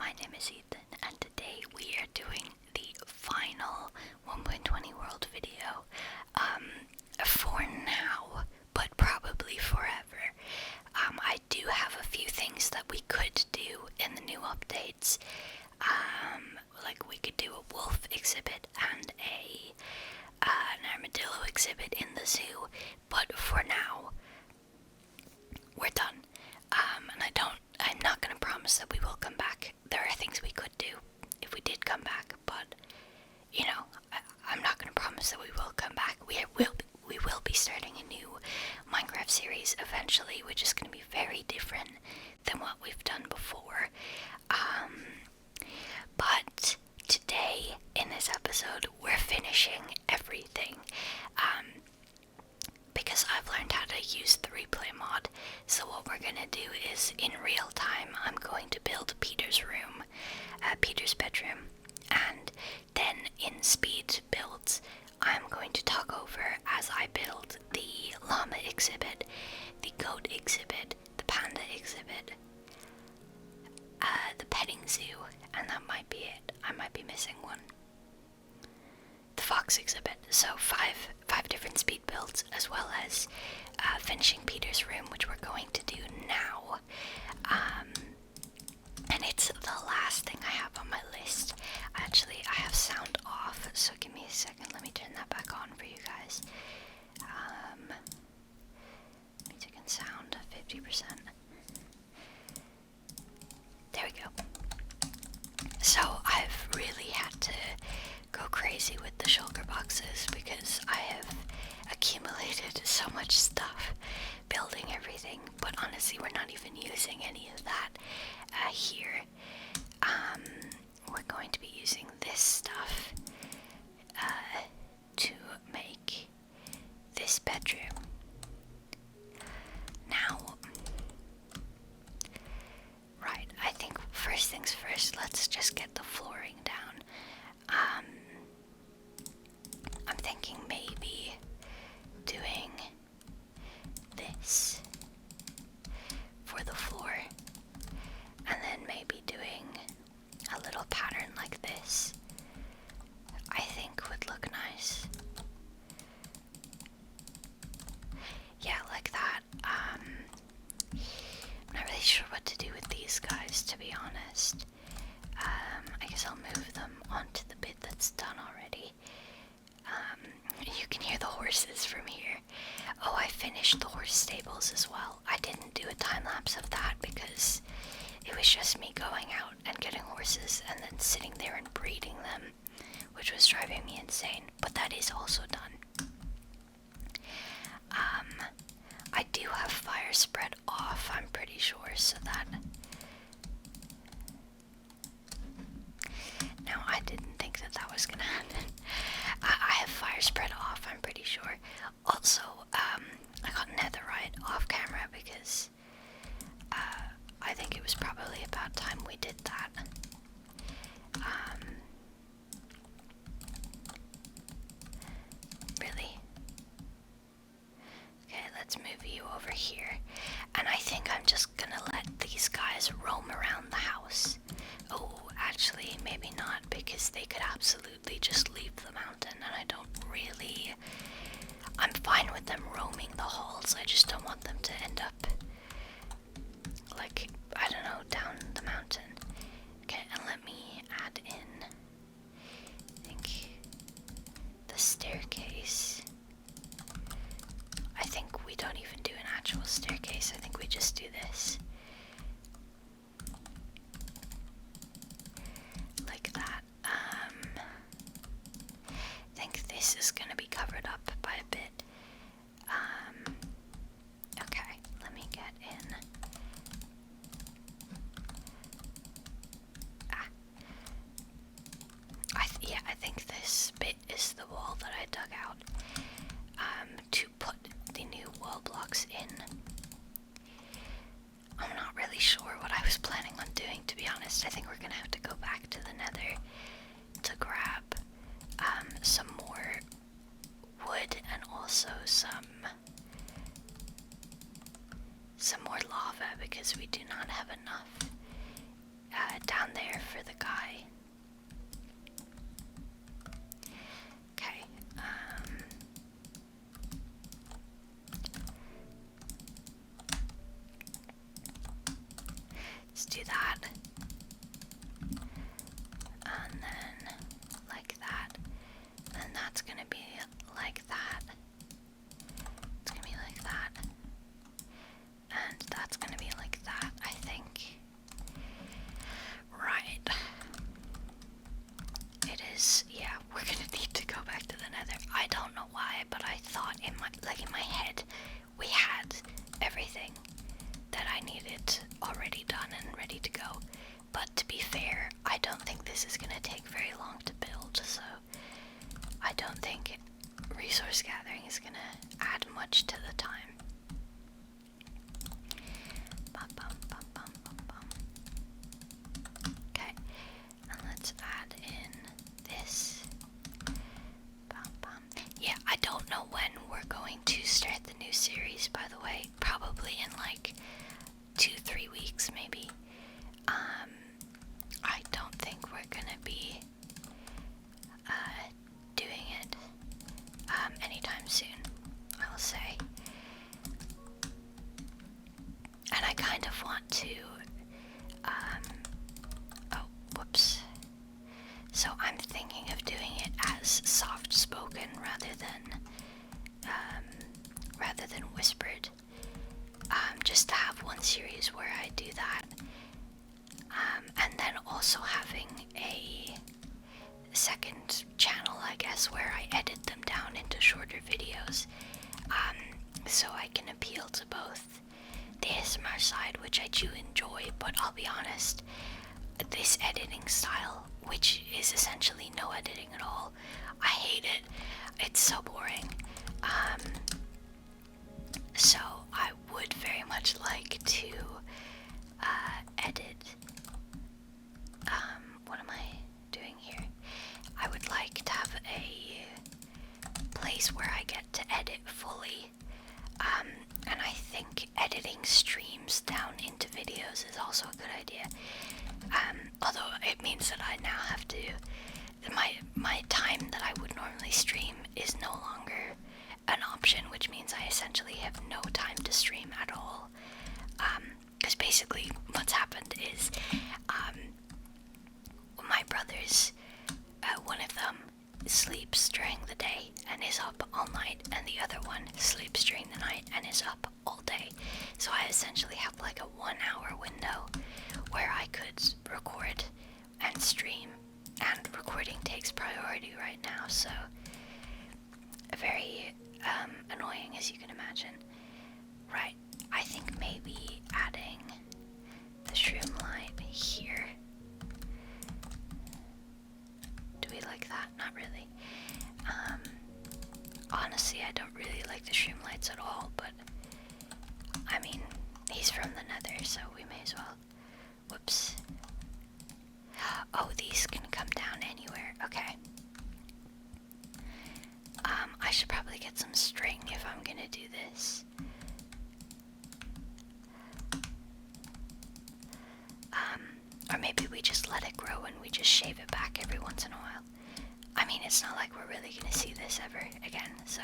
my name is Ethan, and today we are doing the final 1.20 world video, for now, but probably forever. I do have a few things that we could do in the new updates, like we could do a wolf exhibit and an armadillo exhibit in the zoo, but for now, we're done. And I'm not going to promise that we will come back. There are things we could do if we did come back, but, you know, I'm not going to promise that we will come back. We will be starting a new Minecraft series eventually, which is going to be very different than what we've done before. But today, in this episode, we're finishing everything. Because I've learned how to use the replay mod, so what we're gonna do is, in real time, I'm going to build Peter's room, Peter's bedroom, and then in speed builds, I'm going to talk over as I build the llama exhibit, the goat exhibit, the panda exhibit, the petting zoo, and that might be it. I might be missing one. The fox exhibit. So five different speed builds, as well as finishing Peter's room, which we're going to do now. And it's the last thing I have on my list. Actually, I have sound off, so give me a second. Let me turn that back on for you guys. Music and sound, 50%. There we go. So I've really had to go crazy with the shulker boxes because I have accumulated so much stuff building everything, but honestly we're not even using any of that here. We're going to be using this stuff to make this bedroom. Now, right, I think first things first, let's just get the flooring down. I'm thinking maybe doing this for the floor, and then maybe doing a little pattern like this. I think would look nice. Yeah, like that. I'm not really sure what to do with these guys, to be honest. I guess I'll move them onto the bit that's done already. You can hear the horses from here. Oh, I finished the horse stables as well. I didn't do a time lapse of that because it was just me going out and getting horses and then sitting there and breeding them, which was driving me insane, but that is also done. I do have fire spread off, I'm pretty sure, so that... Now, I didn't think that that was gonna happen. I have fire spread off, I'm pretty sure. Also, I got netherite off camera because I think it was probably about time we did that. Really? Okay, let's move you over here. And I think I'm just gonna let these guys roam around the house. Oh, actually, maybe not, because they could absolutely just leave the mountain, and I don't really... I'm fine with them roaming the halls, I just don't want them to end up, like, I don't know, down the mountain. Okay, and let me add in, I think, the staircase. I think we don't even do an actual staircase, I think we just do this. Like that. I think this is gonna be covered up by a bit. Okay, let me get in. I think this bit is the wall that I dug out to put the new wall blocks in. I'm not really sure what I was planning on doing, to be honest. I think we're gonna have to go back to the nether to grab some more wood and also some more lava, because we do not have enough down there for the guy. Okay, let's do that. And then like that. And that's gonna be like that. It's gonna be like that. And that's gonna be like that, I think. Right. It is, yeah, we're gonna need to go back to the nether. I don't know why, but I thought in my head we had everything that I needed already done and ready to go. But to be fair, I don't think this is gonna take very long to build, so I don't think resource gathering is gonna add much to the time. Okay, and let's add in this. Yeah, I don't know when we're going to start the new series, by the way. Probably in like 2-3 weeks, maybe. I don't think we're gonna be doing it anytime soon, I'll say. And I kind of want to, oh, whoops. So I'm thinking of doing it as soft-spoken rather than whispered. Just to have one series where I do that. And then also having a second channel, I guess, where I edit them down into shorter videos. So I can appeal to both the ASMR side, which I do enjoy, but I'll be honest, this editing style, which is essentially no editing at all, I hate it. It's so boring. So I would very much like to edit. What am I doing here? I would like to have a place where I get to edit fully. And I think editing streams down into videos is also a good idea. Although it means that I now have to, my time that I would normally stream is no longer an option, which means I essentially have no time to stream at all. Because basically what's happened is, my brothers, one of them sleeps during the day and is up all night, and the other one sleeps during the night and is up all day. So I essentially have like a 1 hour window where I could record and stream, and recording takes priority right now, so very annoying, as you can imagine. Right, I think maybe adding the shroom light here. Do we like that? Not really. Honestly, I don't really like the shroom lights at all, but I mean, he's from the nether, so we may as well. Whoops. Oh, these can come down anywhere. Okay. I should probably get some string if I'm gonna do this. Or maybe we just let it grow and we just shave it back every once in a while. I mean, it's not like we're really gonna see this ever again, so.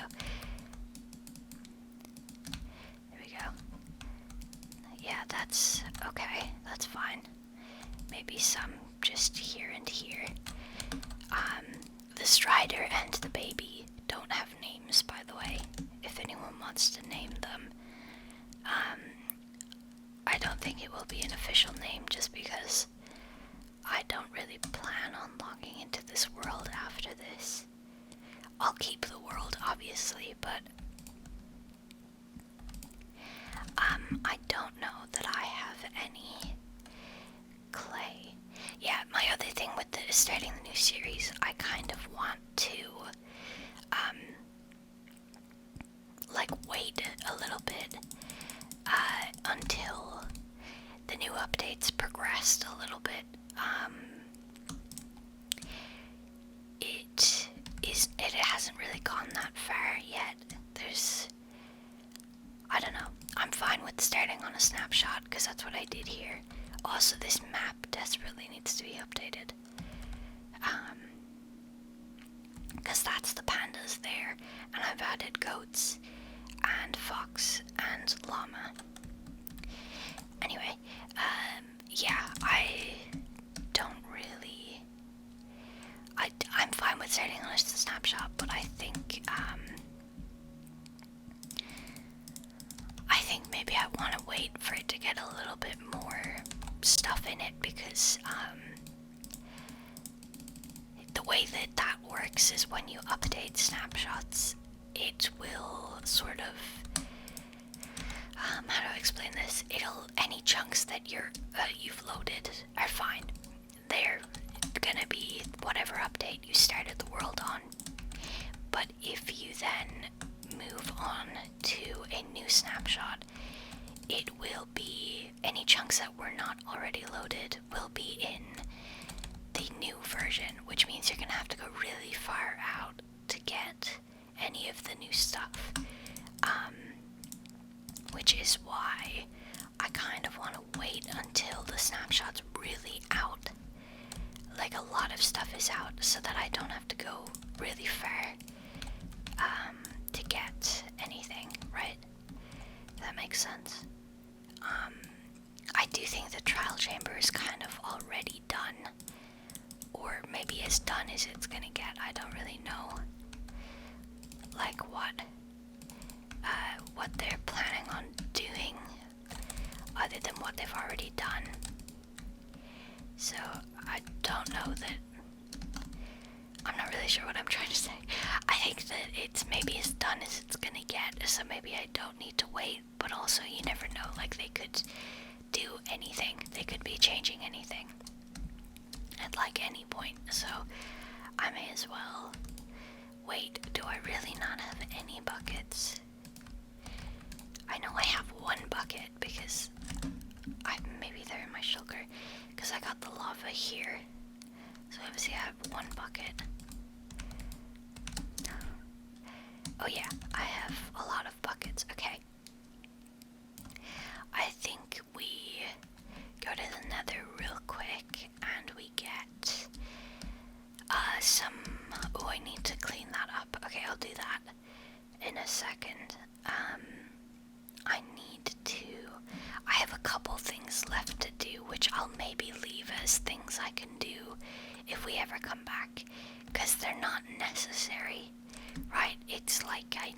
There we go. Yeah, that's okay. That's fine. Maybe some just here and here. The Strider and the baby don't have names, by the way, if anyone wants to name them. I don't think it will be an official name just because I don't really plan on logging into this world after this. I'll keep the world, obviously, but I don't know that I have any clay. Yeah, my other thing with starting the new series, I kind of want to like wait a little bit until the new updates progressed a little bit. It hasn't really gone that far yet. I don't know, I'm fine with starting on a snapshot because that's what I did here. Also, this map desperately needs to be updated. Because that's the pandas there, and I've added goats and fox and llama. Anyway, yeah, I don't really... I'm fine with starting on a snapshot, but I think maybe I want to wait for it to get a little bit more stuff in it, because the way that works is when you update snapshots, it will sort of, how do I explain this? Any chunks that you've loaded are fine. They're gonna be whatever update you started the world on. But if you then move on to a new snapshot, it will be, any chunks that were not already loaded will be in the new version, which means you're gonna have to go really far out to get any of the new stuff. Which is why I kind of want to wait until the snapshot's really out. Like, a lot of stuff is out, so that I don't have to go really far to get anything, right? That makes sense. I do think the trial chamber is kind of already done, or maybe as done as it's gonna get. I don't really know, like, what they're planning on doing other than what they've already done. So I don't know that, I'm not really sure what I'm trying to say. I think that it's maybe as done as it's gonna get, so maybe I don't need to wait, but also you never know, like, they could do anything, they could be changing anything at like any point, so I may as well wait. Do I really not have any buckets? I know I have one bucket because maybe they're in my shulker, because I got the lava here, so obviously I have one bucket. Oh yeah, I have a lot of buckets. Okay, I think we go to the nether real quick and we get some... Oh, I need to clean that up. Okay, I'll do that in a second. I have a couple things left to do, which I'll maybe leave as things I can do if we ever come back, because they're not necessary, right? It's like I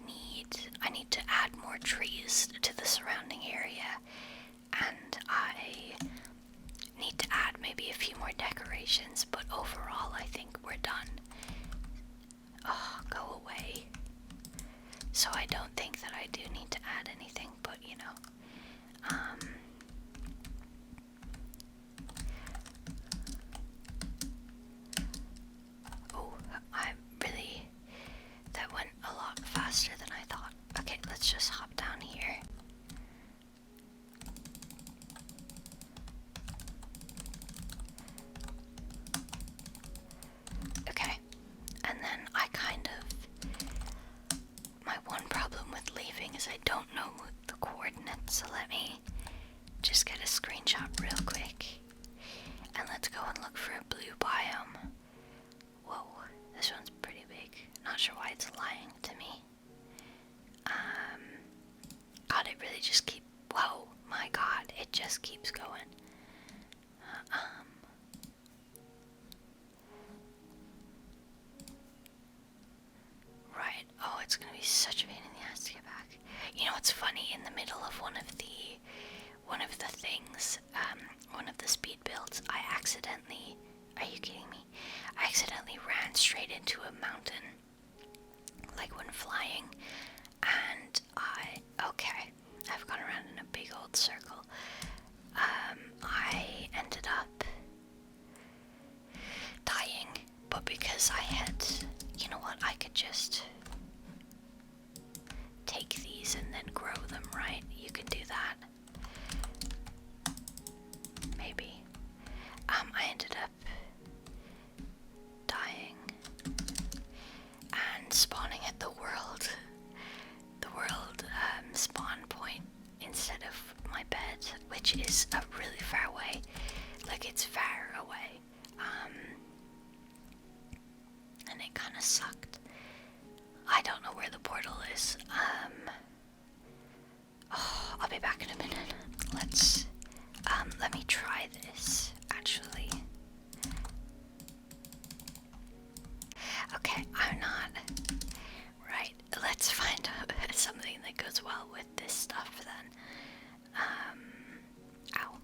need to add more trees to the surrounding area, and I need to add maybe a few more decorations, but overall I think we're done. Oh, go away. So I don't think that I do need to add anything, but you know. Oh, that went a lot faster than I thought. Okay, let's just hop down here. Okay, and then my one problem with leaving is I don't know the coordinates, so let me just get a screenshot real quick. And let's go and look for a blue biome. Whoa, this one's pretty big. Not sure why it's lying to me. God, it really just keeps... Whoa, my God, it just keeps going. Right, oh, it's gonna be such a pain in the ass to get back. You know what's funny? In the middle of one of the things, one of the speed builds, I accidentally... Are you kidding me? I accidentally ran straight into a mountain, like when flying, and okay, I've gone around in a big old circle. I ended up dying, but because I had, you know what, I could just take these and then grow them, right? You could do that. Maybe. I ended up dying and spawning at the world which is really far away. Like, it's far away. And it kind of sucked. I don't know where the portal is. Oh, I'll be back in a minute. Let me try this, actually. Okay, I'm not. Right, let's find out something that goes well with this stuff then. Ow.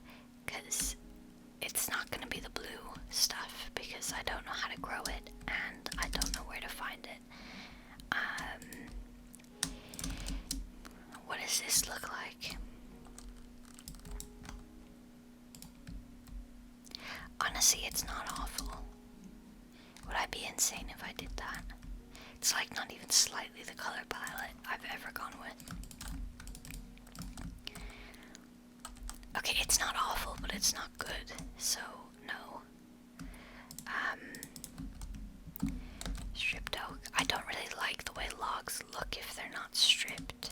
Because it's not going to be the blue stuff, because I don't know how to grow it, and I don't know where to find it. What does this look like? Honestly, it's not awful. Would I be insane if I did that? It's like not even slightly the color palette I've ever gone with. Okay, it's not awful, but it's not good, so no. Stripped oak. I don't really like the way logs look if they're not stripped.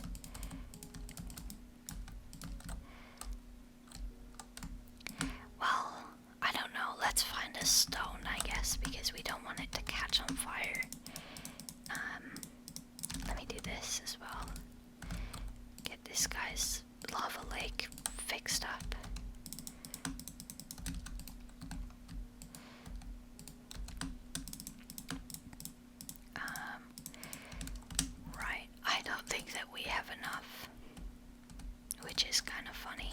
Well, I don't know. Let's find a stone, I guess, because we don't want it to catch on fire. Let me do this as well. Get this guy's lava lake fixed up. Right, I don't think that we have enough, which is kind of funny.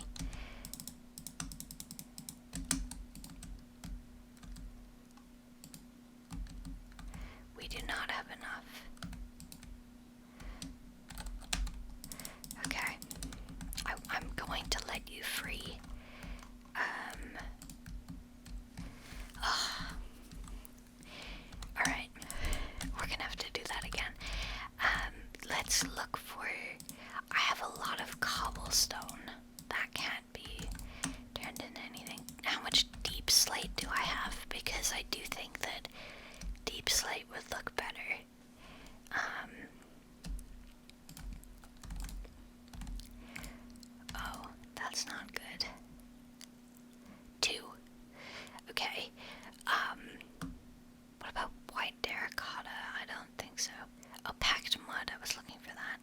We do not have enough. Okay, I'm going to let you free. Alright, we're gonna have to do that again. Let's look for... I have a lot of cobblestone. That can't be turned into anything. How much deep slate do I have? Because I do think that deep slate would look better. Oh, that's not good. 2. Okay. What about white terracotta? I don't think so. Oh, packed mud. I was looking for that.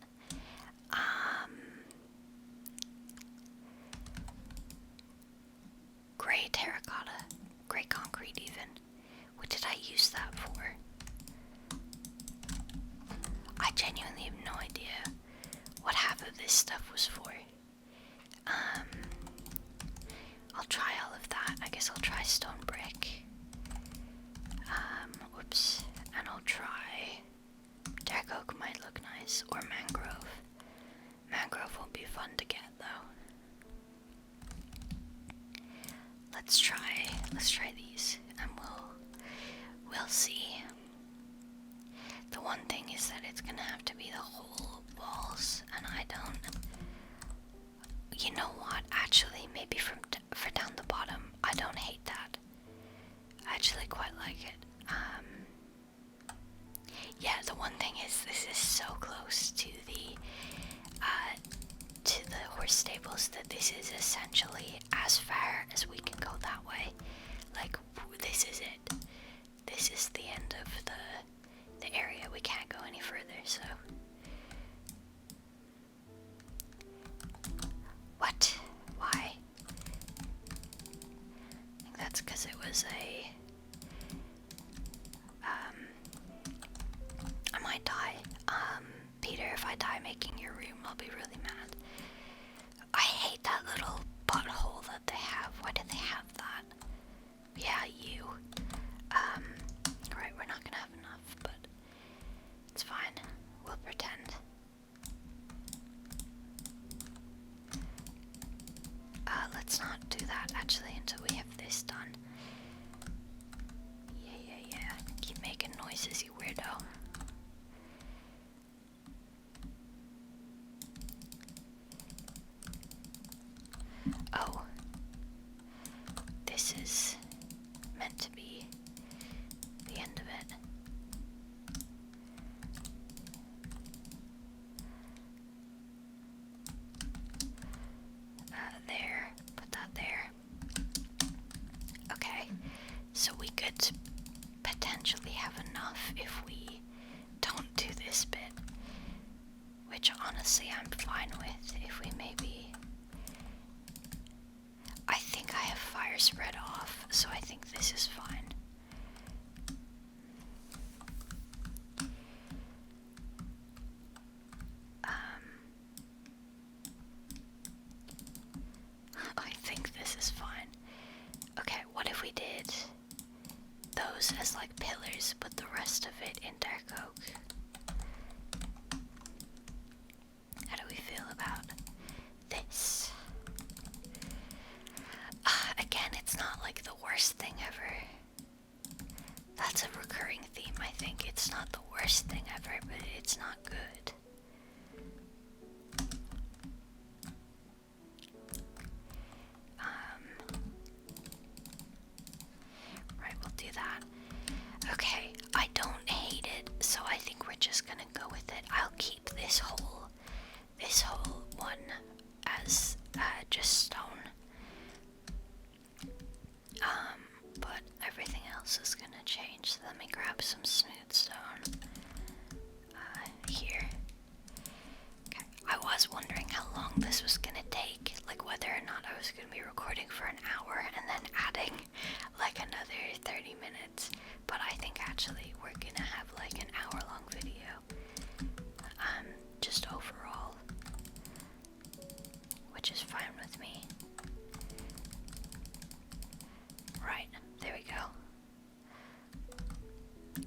Gray terracotta. Gray concrete even. What did I use that for? I genuinely have no idea what half of this stuff was for. I'll try all of that. I guess I'll try stone brick. Whoops. And I'll try... Dark oak might look nice. Or mangrove. Mangrove won't be fun to get, though. Let's try these, and we'll see. The one thing is that it's gonna have to be the whole walls, and I don't... You know what? Actually, maybe for down the bottom, I don't hate that. I actually quite like it. Yeah, the one thing is this is so close to the horse stables that this is essentially as far as we can go that way. Like, this is it. This is the end of the area. We can't go any further, so... What? Why? I think that's because it was a... I might die. Peter, if I die making your room, I'll be really mad. I hate that little butthole that they have. Why did they have that? Yeah, you. Right, we're not gonna have enough, but it's fine. We'll pretend. Let's not do that, actually, until we have this done. Yeah. Keep making noises, you weirdo. Oh. This is meant to be the end of it. There. we did those as like pillars, but the rest of it in dark oak. How do we feel about this? Again, it's not like the worst thing ever. That's a recurring theme, I think. It's not the worst thing ever, but it's not good. Right, we'll do that. Okay, I don't hate it, so I think we're just gonna go with it. I'll keep this whole one as just stone. But everything else is gonna change. So let me grab some smooth stone here. Okay. I was wondering how long this was gonna take, like whether or not I was gonna be recording for an hour and then adding like another 30 minutes. But I think actually we're gonna have like an hour-long video. Just overall, which is fine with me. Right, there we go.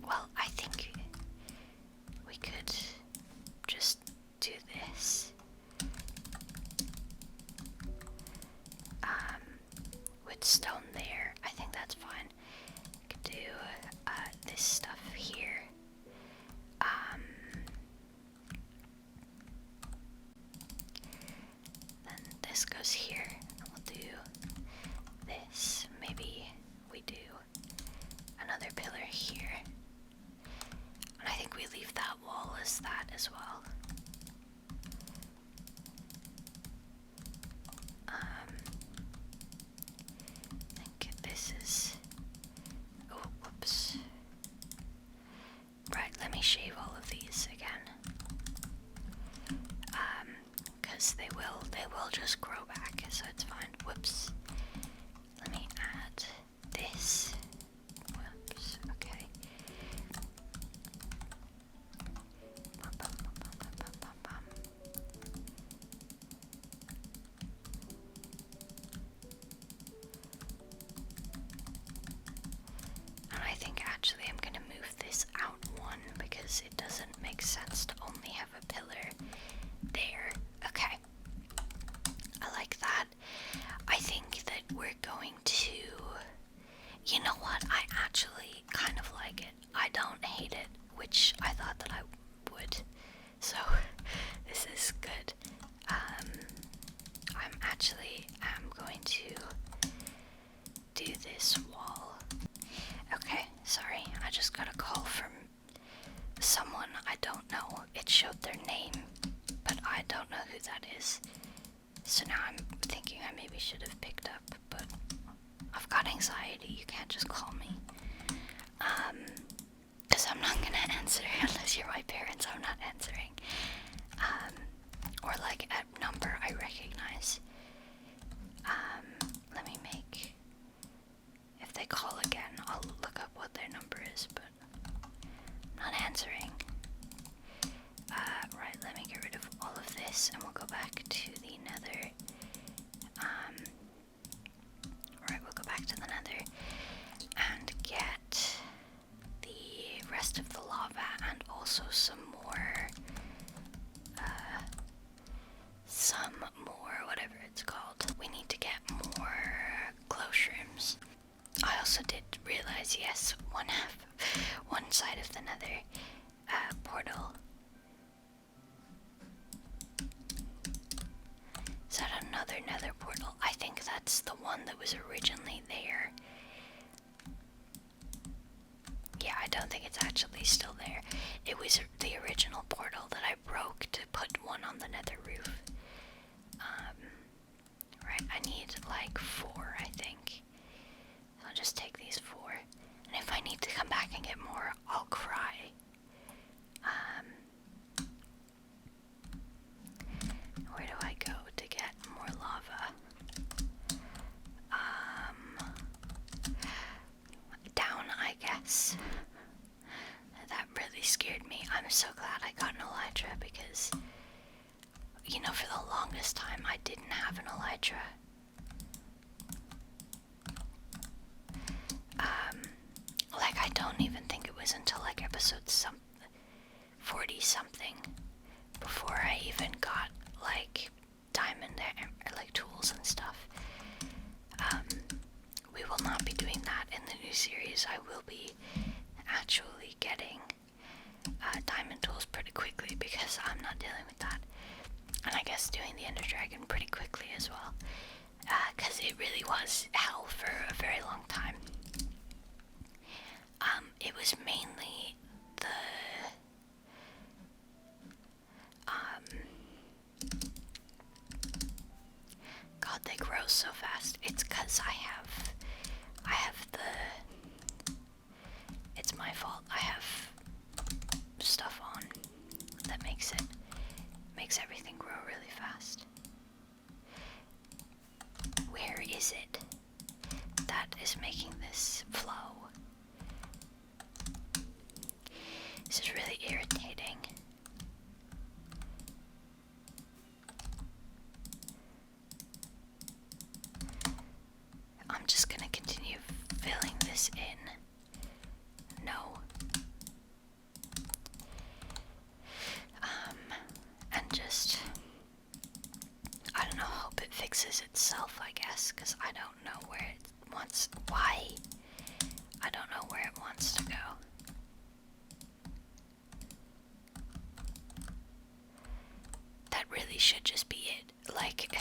Well, I think we could just do this. With stone there, I think that's fine. We could do this stuff here. Then this goes here. We'll do this. Maybe we do another pillar here. And I think we leave that wall as that as well. I think this is... Oh, whoops. Right, let me shave all of these again. Because they will just grow back, so it's fine. Whoops. Let me add this. Whoops, okay. And I think actually I'm gonna move this out one because it doesn't make sense to only have a pillar there. Okay. I like that. I think that we're going to... You know what? I actually kind of like it. I don't hate it, which I thought that I would. So, this is good. I'm going to do this wall. Okay, sorry. I just got a call from someone I don't know. It showed their name, but I don't know who that is. So now I'm thinking I maybe should have picked up, but I've got anxiety. You can't just call me. Because I'm not gonna answer unless you're my parents. I'm not answering. Or like a number I recognize. Let me make... If they call again, I'll look up what their number is, but I'm not answering. Right, let me get rid of all of this and we'll go back to the nether. Right, we'll go back to the nether and get the rest of the lava and also some more, whatever it's called. We need to get more glow shrooms. I also did realize, yes, one side of the nether portal. Is that another nether portal? I think that's the one that was originally there. Yeah, I don't think it's actually still there. It was the original portal that I broke to put one on the nether roof. Right, I need like 4, I think. So I'll just take these 4. And if I need to come back and get more, I'll cry. Where do I go to get more lava? Down, I guess. That really scared me. I'm so glad I got an elytra because, you know, for the longest time I didn't have an elytra. even think it was until like episode 40 something before I even got like diamond or like tools and stuff. We will not be doing that in the new series. I will be actually getting diamond tools pretty quickly because I'm not dealing with that. And I guess doing the Ender Dragon pretty quickly as well. Because it really was hell for a very long time. It was mainly the God, they grow so fast. It's because I have it's my fault. I have stuff on that makes everything grow really fast. Where is it that is making this flow? This is really irritating. I'm just gonna continue filling this in. No. And just, I don't know, hope it fixes itself, I guess, because I don't know where it wants, why? I don't know where it wants to go. That really should just be it, like,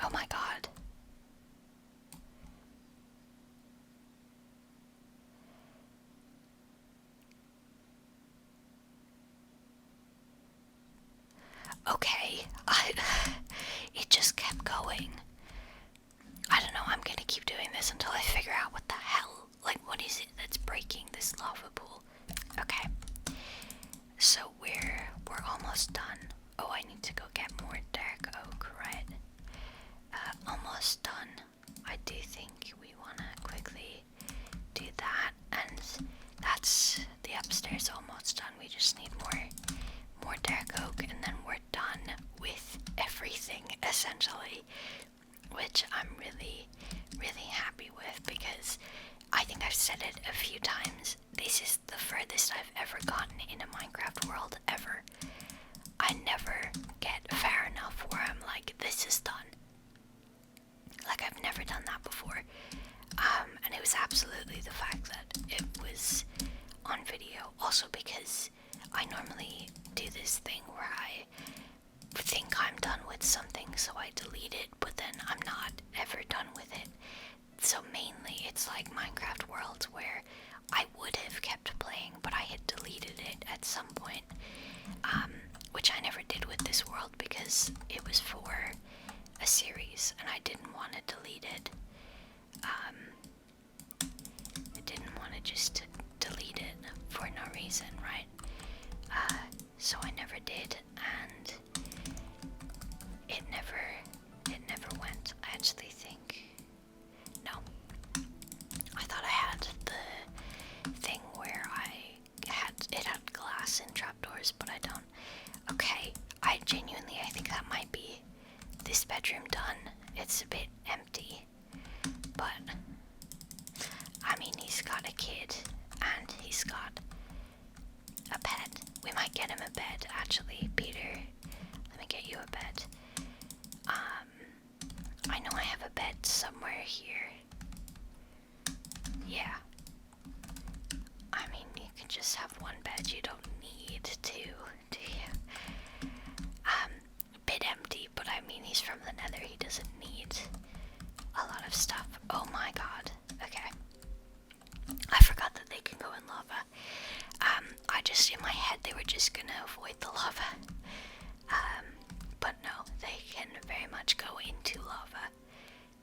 oh my god. Okay, it just kept going. I don't know, I'm gonna keep doing this until I figure out what the hell, like what is it that's breaking this lava pool. Okay, so we're almost done. Oh, I need to go get more dark oak, right? Almost done. I do think we wanna quickly do that, and that's the upstairs almost done. We just need more dark oak, and then we're done with everything essentially, which I'm really, really happy with because I think I've said it a few times. This is the furthest I've ever gotten in a Minecraft world ever. I never get far enough where I'm like, this is done. Like, I've never done that before. And it was absolutely the fact that it was on video. Also because I normally do this thing where I think I'm done with something, so I delete it, but then I'm not ever done with it. So mainly it's like Minecraft worlds where I would have kept playing, but I had deleted it at some point, which I never did with this world because it was for a series and I didn't want to delete it. I didn't want to just delete it for no reason, right? So I never did, and it never went. I actually think, no, I thought I had the thing where it had glass and trapdoors, but I don't. Okay, I think that might be this bedroom done. It's a bit empty, but I mean, he's got a kid and he's got a pet. We might get him a bed, actually. Peter, let me get you a bed. I know I have a bed somewhere here. Yeah. I mean, you can just have one bed. You don't need two, do you? Bit empty, but I mean, he's from the Nether. He doesn't need a lot of stuff. Oh my god. Okay. I forgot that they can go in lava. I just, in my head, they were just gonna avoid the lava. But no, they can very much go into lava.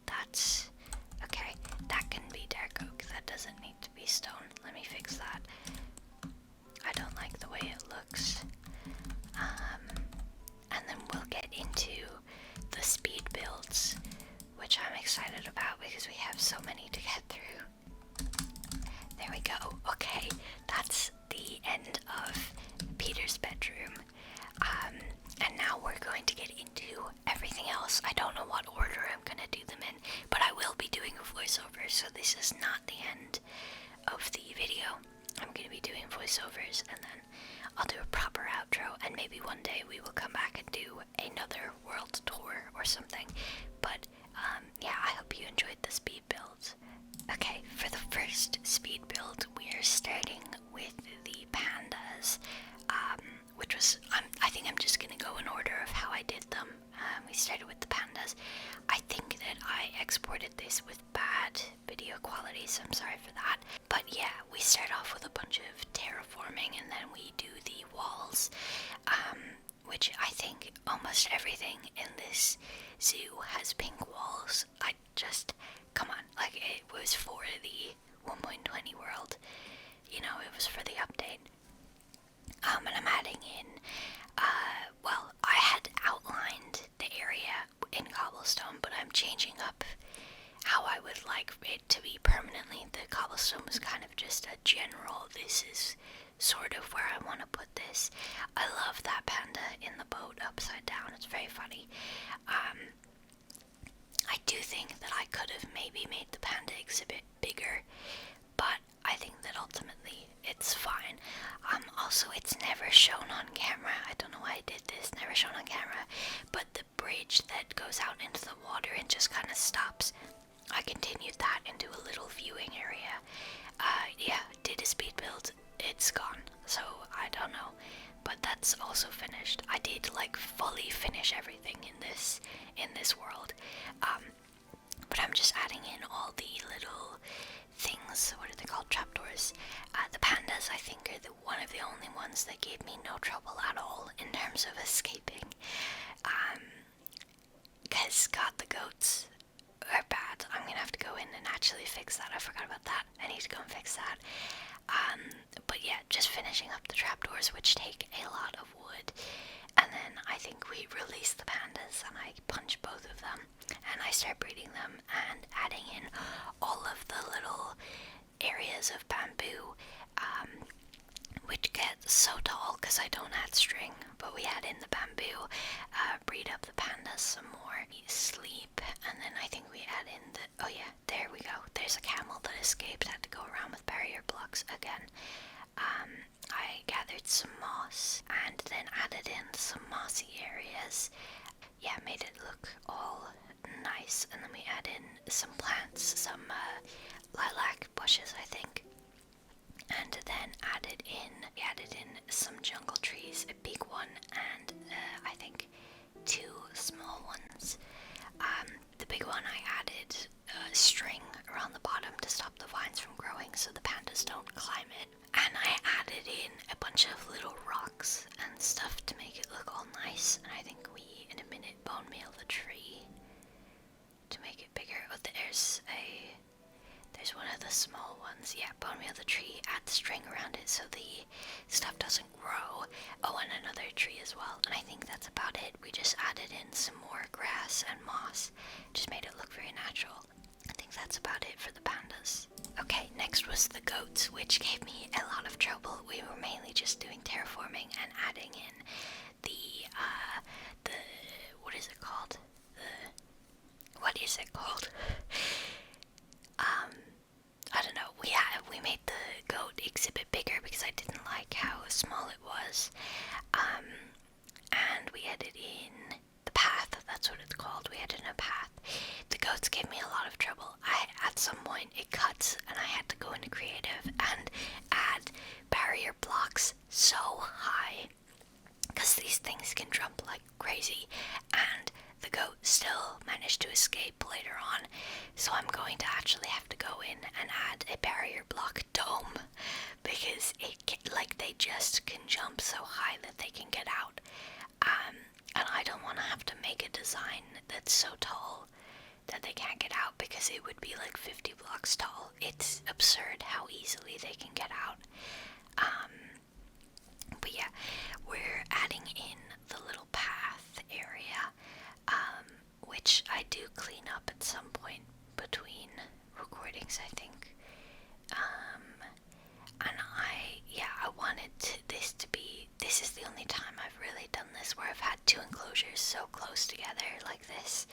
That's, okay, that can be dark oak. That doesn't need to be stone. Let me fix that. I don't like the way it looks. And then we'll get into the speed builds, which I'm excited about because we have so many to get through. There we go. Okay, that's the end of Peter's bedroom. And now we're going to get into everything else. I don't know what order I'm gonna do them in, but I will be doing a voiceovers, so this is not the end of the video. I'm going to be doing voiceovers, and then I'll do a proper outro, and maybe one day we will come back and do another world tour or something. But yeah, I hope you enjoyed the speed builds. Okay, for the first speed build, we are starting with the pandas, which was, I think I'm just going to go in order of how I did them. We started with the pandas. I think that I exported this with bad video quality, so I'm sorry for that. But yeah, we start off with a bunch of terraforming, and then we do the walls, which I think almost everything in this zoo has pink walls. I just, come on, like, it was for the 1.20 world, you know, it was for the update. And I'm adding in, well, I had outlined the area in cobblestone, but I'm changing up how I would like it to be permanently. The cobblestone was kind of just a general, this is sort of where I want to put this. I love that panda in the boat upside down, it's very funny. I do think that I could have maybe made the panda exhibit bigger, but I think that ultimately it's fine. Also, it's never shown on camera. I don't know why I did this, never shown on camera, but the bridge that goes out into the water and just kind of stops, I continued that into a little viewing area. Yeah, did a speed build, it's gone, so I don't know, but that's also finished. I did like fully finish everything in this world, but I'm just adding in all the little things. What are they called? Trapdoors. The pandas, I think, are one of the only ones that gave me no trouble at all in terms of escaping. Because God, the goats are bad. I'm gonna have to go in and actually fix that. I forgot about that. I need to go and fix that. But yeah, just finishing up the trapdoors, which take a lot of wood. And then I think we release the pandas, and I punch both of them, and I start breeding them and adding in all of the little areas of bamboo, which get so tall because I don't add string, but we add in the bamboo, breed up the pandas some more, sleep, and then I think we add in the, oh yeah, there we go, there's a camel that escaped, had to go around with barrier blocks again. I gathered some moss and then added in some mossy areas. Yeah, made it look all nice, and then we add in some plants, some lilac bushes, I think, and then added in some jungle trees, a big one and I think 2 small ones. The big one I added string around the bottom to stop the vines from growing so the pandas don't climb it, and I added in a bunch of little rocks and stuff to make it look all nice, and I think we in a minute bone meal the tree to make it bigger. Oh, there's one of the small ones. Yeah, bone meal the tree, add string around it so the stuff doesn't grow. Oh, and another tree as well. And I think that's about it. We just added in some more grass and moss. Just made it look very natural. I think that's about it for the pandas. Okay, next was the goats, which gave me a lot of trouble. We were mainly just doing terraforming and adding in the what is it called? I don't know. We made the goat exhibit bigger because I didn't like how small it was. And we added in the path. That's what it's called. We added in a path. The goats gave me a lot of trouble. At some point it cuts, and I had to go into creative and add barrier blocks so high because these things can jump like crazy, and the goat still managed to escape later on, so I'm going to actually have to go in and add a barrier block dome because they just can jump so high that they can get out, and I don't want to have to make a design that's so tall that they can't get out because it would be like 50 blocks tall. It's absurd how easily they can get out. But yeah, we're adding in the little path area, which I do clean up at some point between recordings, I think. And I wanted this is the only time I've really done this where I've had 2 enclosures so close together like this,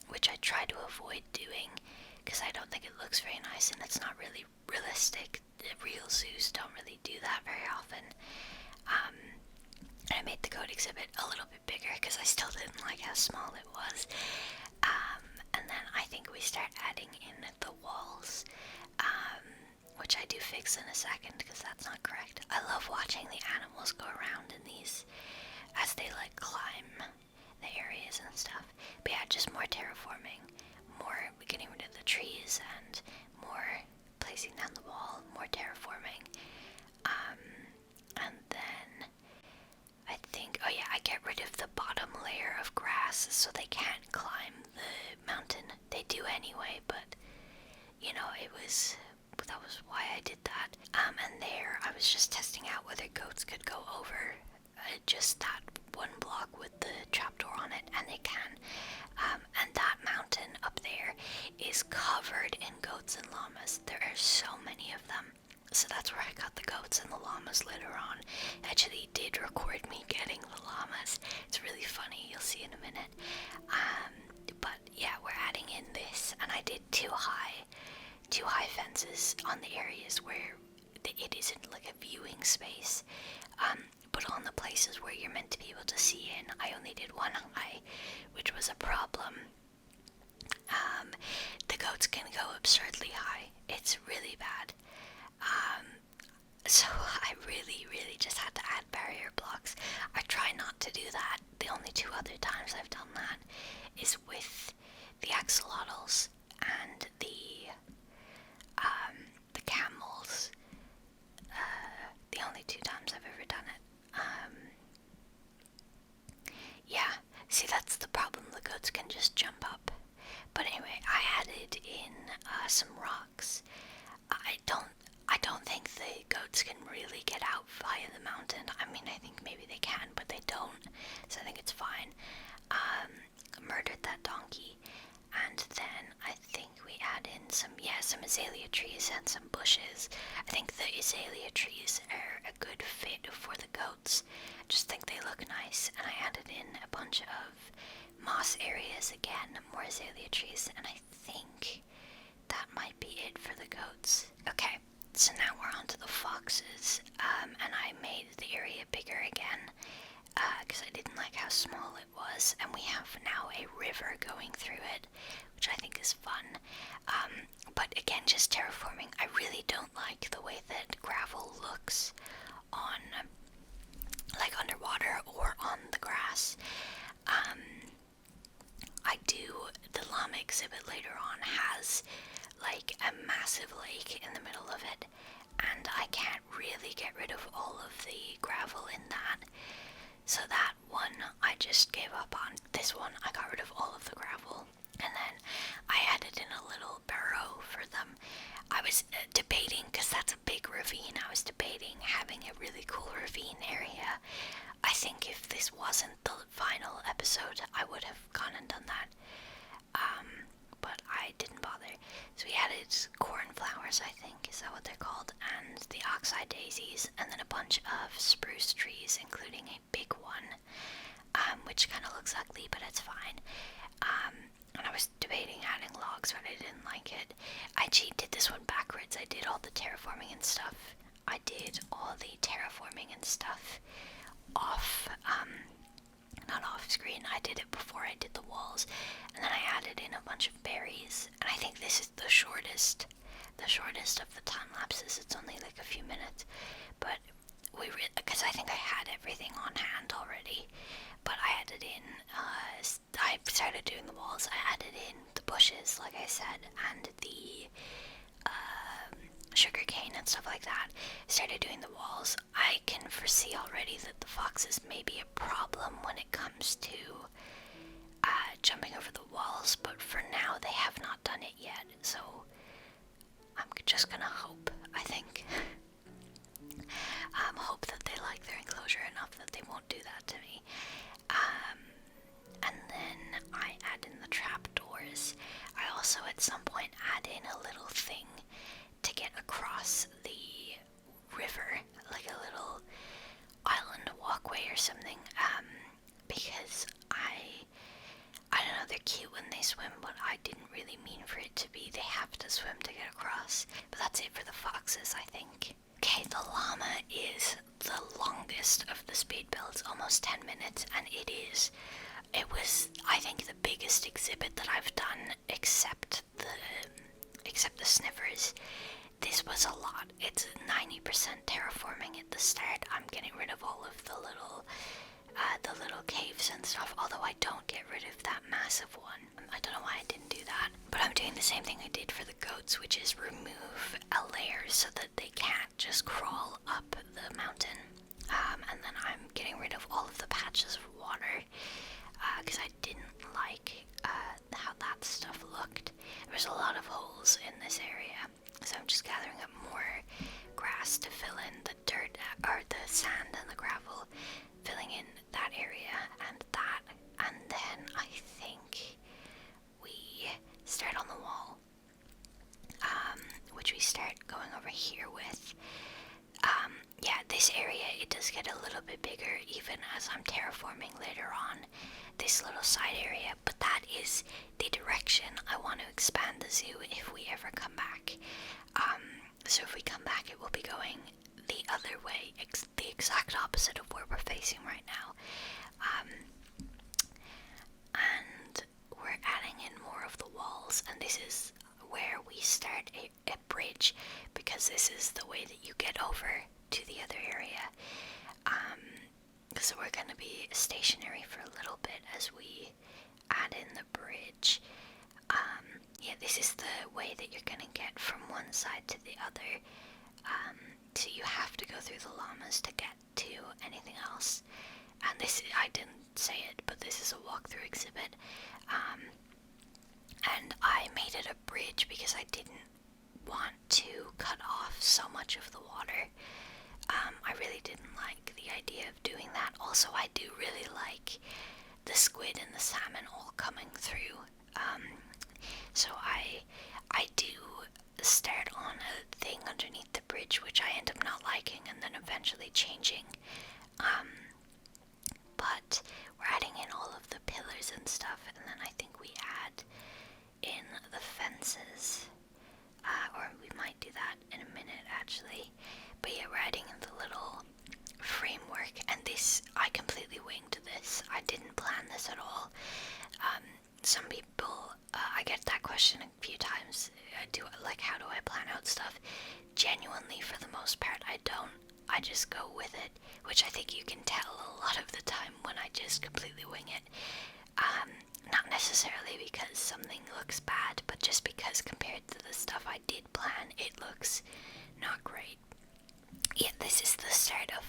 which I try to avoid doing because I don't think it looks very nice and it's not really realistic. Real zoos don't really do that very often. And I made the goat exhibit a little bit bigger because I still didn't like how small it was. And then I think we start adding in the walls, which I do fix in a second because that's not correct. I love watching the animals go around in these as they like climb the areas and stuff. But yeah, just more terraforming, more getting rid of the trees, and more placing down the wall, more terraforming. And then I think, oh yeah, I get rid of the bottom layer of grass so they can't climb the mountain. They do anyway, but you know, that was why I did that. And there I was just testing out whether goats could go over just that one block with the trapdoor on it, and they can. And that mountain up there is covered in goats and llamas. There are so many of them. So that's where I got the goats and the llamas later on. I actually did record me getting the llamas. It's really funny, you'll see in a minute. But yeah, we're adding in this, and I did two high fences on the areas where it isn't like a viewing space. But on the places where you're meant to be able to see in, I only did one high, which was a problem. The goats can go absurdly high. It's really bad. So I really just had to add barrier blocks. I try not to do that. The only two other times I've done that is with the axolotls and the camels. The only two times I've ever done it. Yeah, see, that's the problem. The goats can just jump up. But anyway, I added in some rocks. I don't think the goats can really get out via the mountain. I mean, I think maybe they can, but they don't. So I think it's fine. Murdered that donkey. And then I think we add in some azalea trees and some bushes. I think the azalea trees are a good fit for the goats. I just think they look nice. And I added in a bunch of moss areas again, more azalea trees, and I think that might be it for the goats. Okay, so now we're on to the foxes, and I made the area bigger again, because I didn't like how small it was, and we have now a river going through it, which I think is fun. But again, just terraforming. I really don't like the way that gravel looks on, like underwater or on the grass. The llama exhibit later on has like a massive lake in the middle of it, and I can't really get rid of all of the gravel in that. So that one I just gave up on. This one I got rid of all of the gravel, and then I added in a little burrow for them. I was debating, because that's a big ravine, I was debating having a really cool ravine area. I think if this wasn't the final episode, I would have gone and done that. But I didn't bother. So we added cornflowers, I think, is that what they're called, and the oxeye daisies, and then a bunch of spruce trees, including a big one, which kind of looks ugly, but it's fine. And I was debating adding logs, but I didn't like it. I did this one backwards. I did all the terraforming and stuff. I did all the terraforming and stuff off, not off screen. I did it before I did the walls, and then I added in a bunch of berries, and I think this is the shortest of the time lapses. It's only like a few minutes, but because I think I had everything on hand already, but I added in, I started doing the walls. I added in the bushes, like I said, and the sugar cane and stuff like that. Started doing the walls. I can foresee already that the foxes may be a problem when it comes to jumping over the walls, but for now they have not done it yet, so I'm just gonna hope, I think. Hope that they like their enclosure enough that they won't do that to me. And then I add in the trapdoors. I also at some point add in a little thing to get across the river, like a little island walkway or something, because I don't know, they're cute when they swim, but I didn't really mean for it to be they have to swim to get across. But that's it for the foxes, I think. Okay, the llama is the longest of the speed builds, almost 10 minutes, and it was, I think, the biggest exhibit that I've done, except the sniffers. This was a lot. It's 90% terraforming at the start. I'm getting rid of all of the little caves and stuff, although I don't get rid of that massive one. I don't know why I didn't do that, but I'm doing the same thing I did for the goats, which is remove a layer so that they can't just crawl up the mountain. And then I'm getting rid of all of the patches of water, because I didn't like how that stuff looked. There was a lot of holes in this area, so I'm just gathering up more grass to fill in the dirt, or the sand and the gravel, filling in that area and that, and then I think we start on the wall, which we start going over here with. Yeah, this area, it does get a little bit bigger even as I'm terraforming later on, this little side area, but that is the direction I want to expand the zoo if we ever come back. So if we come back, it will be going the other way, the exact opposite of where we're facing right now. And we're adding in more of the walls, and this is where we start a bridge, because this is the way that you get over to the other area. So we're going to be stationary for a little bit as we add in the bridge. Yeah, this is the way that you're going to get from one side to the other. So you have to go through the llamas to get to anything else. And this, I didn't say it, but this is a walkthrough exhibit. And I made it a bridge because I didn't want to cut off so much of the water. I really didn't like the idea of doing that. Also, I do really like the squid and the salmon all coming through. So I do start on a thing underneath the bridge, which I end up not liking and then eventually changing. But we're adding in all of the pillars and stuff, and then I think we add in the fences. Or we might do that in a minute, actually. But yeah, we're adding in the little framework, and this, I completely winged this. I didn't plan this at all. Some people, I get that question a few times. How do I plan out stuff? Genuinely, for the most part, I don't. I just go with it, which I think you can tell a lot of the time when I just completely wing it. Not necessarily because something looks bad, but just because compared to the stuff I did plan, it looks not great. Yeah, this is the start of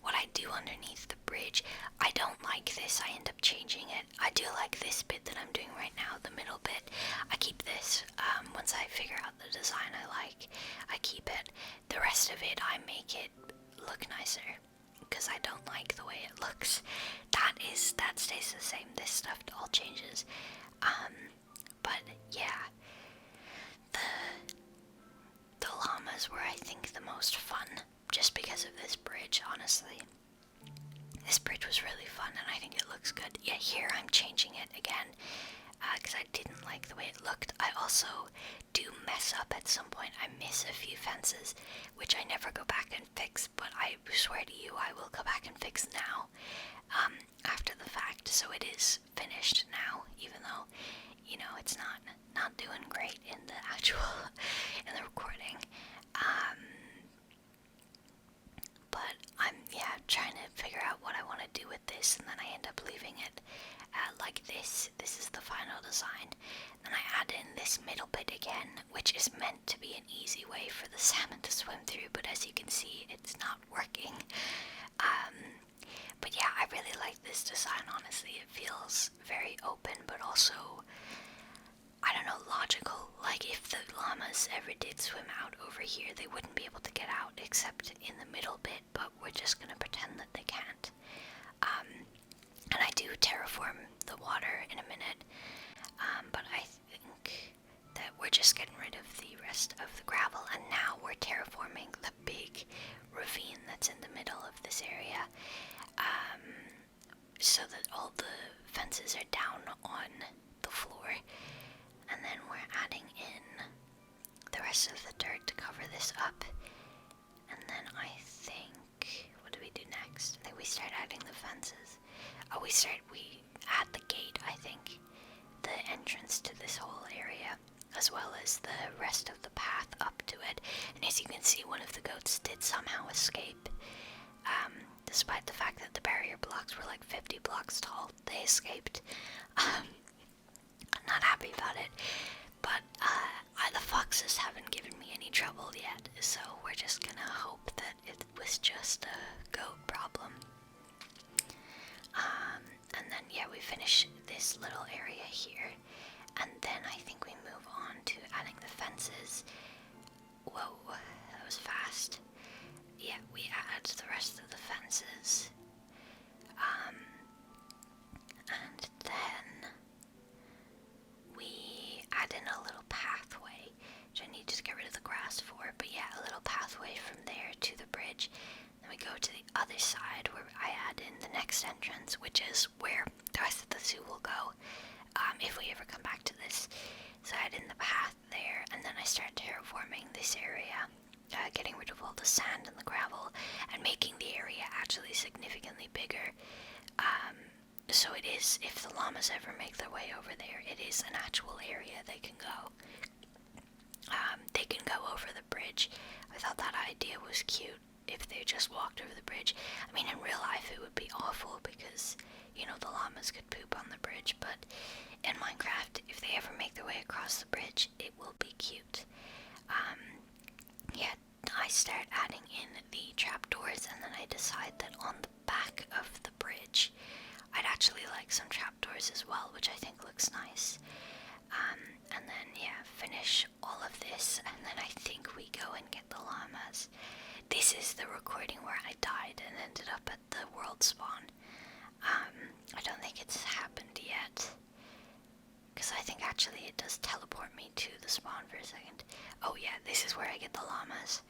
what I do underneath the bridge. I don't like this, I end up changing it. I do like this bit that I'm doing right now, the middle bit. I keep this. Once I figure out the design I like, I keep it. The rest of it, I make it look nicer, because I don't like the way it looks. That stays the same. This stuff all changes. But yeah, the llamas were, I think, the most fun, just because of this bridge, honestly. This bridge was really fun, and I think it looks good. Yeah, here I'm changing it again, because I didn't like the way it looked. I also do mess up at some point. I miss a few fences, which I never go back and fix, but I swear to you, I will go back and fix now, after the fact. So it is finished now, even though, it's not doing great in the recording. But I'm trying to figure out what I want to do with this, and then I end up leaving it like this. This is the final design. Then I add in this middle bit again, which is meant to be an easy way for the salmon to swim through, but as you can see, it's not working. But yeah, I really like this design, honestly. It feels very open, but also, I don't know, logical. Like, if the llamas ever did swim out over here, they wouldn't be able to get out except in the middle bit, but we're just gonna pretend that they can't. And I do terraform the water in a minute, but I think that we're just getting rid of the rest of the gravel, and now we're terraforming the big ravine that's in the middle of this area, so that all the fences are down on the floor. And then we're adding in the rest of the dirt to cover this up. And then I think, what do we do next? I think we start adding the fences. Oh, we add the gate, I think. The entrance to this whole area, as well as the rest of the path up to it. And as you can see, one of the goats did somehow escape. Despite the fact that the barrier blocks were like 50 blocks tall, they escaped. I'm not happy about it, but the foxes haven't given me any trouble yet, so we're just gonna hope that it was just a goat problem. And then, yeah, we finish this little area here, and then I think we move on to adding the fences. Whoa, that was fast. Yeah, we add the rest of the fences. And then we add in a little pathway, which I need to get rid of the grass for, but yeah, a little pathway from there to the bridge. Then we go to the other side where I add in the next entrance, which is where the rest of the zoo will go, if we ever come back to this. So I add in the path there, and then I start terraforming this area, getting rid of all the sand and the gravel, and making the area actually significantly bigger. So it is, if the llamas ever make their way over there, it is an actual area they can go. They can go over the bridge. I thought that idea was cute, if they just walked over the bridge. I mean, in real life it would be awful because, you know, the llamas could poop on the bridge, but in Minecraft, if they ever make their way across the bridge, it will be cute. Yeah, I start adding in the trapdoors, and then I decide that on the back of the bridge, I'd actually like some trapdoors as well, which I think looks nice. And then, yeah, finish all of this, and then I think we go and get the llamas. This is the recording where I died and ended up at the world spawn. I don't think it's happened yet, because I think actually it does teleport me to the spawn for a second. Oh yeah, this is where I get the llamas.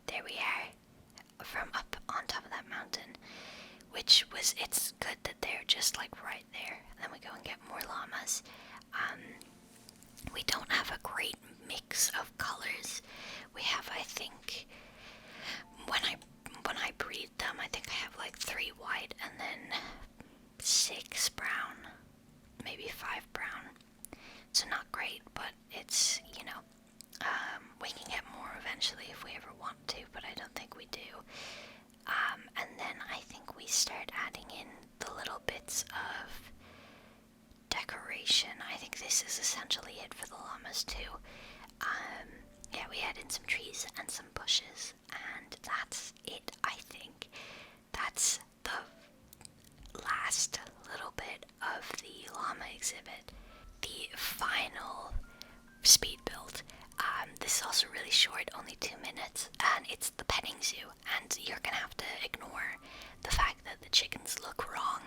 There we are, from up on top of that mountain, it's good that they're just like right there. And then we go and get more llamas. We don't have a great mix of colors. We have, I think, when I breed them, I think I have like 3 white and then 6 brown, maybe 5 brown. So not great, but it's, you know, we can get more eventually if we ever want to, but I don't think we do. And then I think we start adding in the little bits of decoration. I think this is essentially it for the llamas too. Yeah, we add in some trees and some bushes, and that's it, I think. That's the last little bit of the llama exhibit. The final speed build. This is also really short, only 2 minutes, and it's the petting zoo, and you're gonna have to ignore the fact that the chickens look wrong.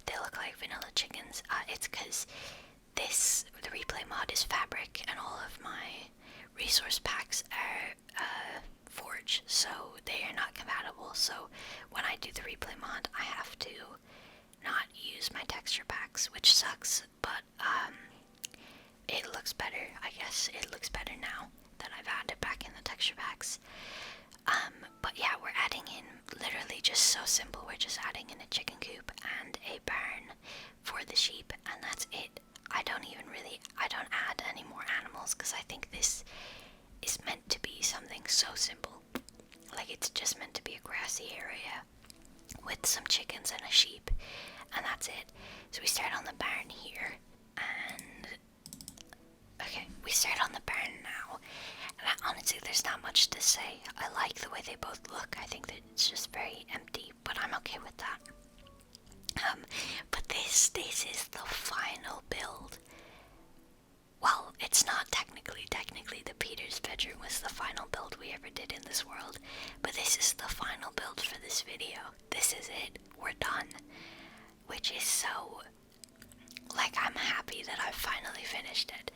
They look like vanilla chickens. It's because the replay mod is fabric, and all of my resource packs are forge, so they are not compatible. So when I do the replay mod, I have to not use my texture packs, which sucks, but it looks better. I guess it looks better now that I've added back in the texture packs. But yeah, we're adding in literally just so simple. We're just adding in a chicken coop and a barn for the sheep, and that's it. I don't add any more animals because I think this is meant to be something so simple. Like, it's just meant to be a grassy area with some chickens and a sheep, and that's it. So we start on the barn here, and okay, we start on the barn now, and honestly there's not much to say. I like the way they both look. I think that it's just very empty, but I'm okay with that. But this is the final build. Well, it's not technically the Peter's bedroom was the final build we ever did in this world, but this is the final build for this video. This is it. We're done. Which is so, like, I'm happy that I finally finished it,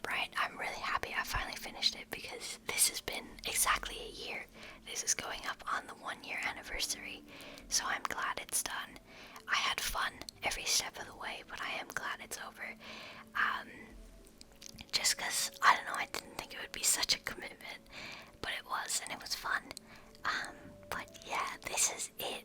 right? I'm really happy I finally finished it because this has been exactly a year. This is going up on the 1-year anniversary, so I'm glad it's done. I had fun every step of the way, but it's over. Just because, I don't know, I didn't think it would be such a commitment, but it was, and it was fun. But yeah, this is it